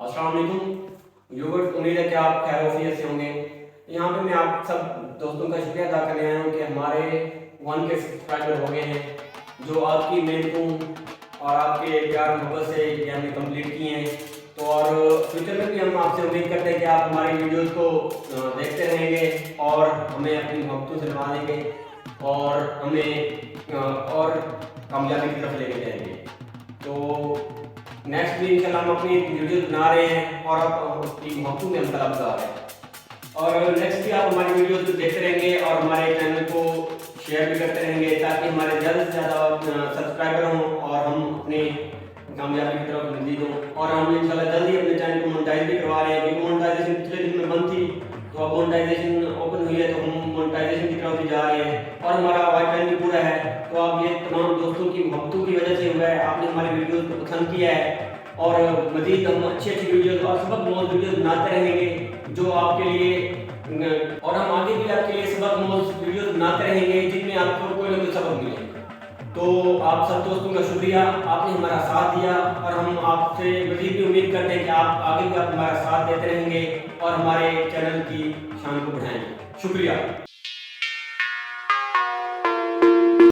अस्सलाम वालेकुम व्यूअर्स, उम्मीद है कि आप खैर वफियत से होंगे। यहाँ पे मैं आप सब दोस्तों का शुक्रिया अदा करने आया हूँ कि हमारे 1K सब्सक्राइबर हो गए हैं, जो आपकी मेहनतों और आपके प्यार मोहब्बत से ये हमने कंप्लीट किए हैं। तो और फ्यूचर में भी हम आपसे उम्मीद करते हैं कि आप हमारी वीडियोस को देखते रहेंगे और हमें अपनी मोहब्बतों से नवाजेंगे और हमें और कामयाबी की तरफ लेके जाएंगे। तो नेक्स्ट भी इंशाल्लाह हम अपनी वीडियो बना रहे हैं और अब उसकी मोहब्बतों में हम तलबगार हैं। और नेक्स्ट भी आप हमारी वीडियो को देखते रहेंगे और हमारे चैनल को शेयर भी करते रहेंगे ताकि हमारे ज़्यादा से ज़्यादा सब्सक्राइबर हों और हम अपनी कामयाबी की तरफ मज़ीद हों। और हम इंशाल्लाह जल्दी अपने चैनल को मोनेटाइज भी करवा रहे हैं, क्योंकि मोनेटाइजेशन पिछले दिन में बंद थी, तो अब मोनेटाइजेशन ओपन हुई है तो हम मोनेटाइजेशन की तरफ भी जा रहे हैं और हमारा वाइट लाइन भी पूरा है। तो आप ये तमाम दोस्तों की मोहब्बतों की वजह से हुआ है, आपने हमारी वीडियोस को पसंद किया है और मज़ीद हम अच्छी अच्छी वीडियोस और सबक मोल वीडियोस बनाते रहेंगे जो आपके लिए, और हम आगे भी आपके लिए सबक मोल वीडियोस बनाते रहेंगे जिनमें आपको कोई ना कोई सबक मिले। तो आप सब दोस्तों का शुक्रिया, आपने हमारा साथ दिया और हम आपसे मज़ीद भी उम्मीद करते हैं कि आप आगे भी आप हमारा साथ देते रहेंगे और हमारे चैनल की शान को बढ़ाएंगे। शुक्रिया।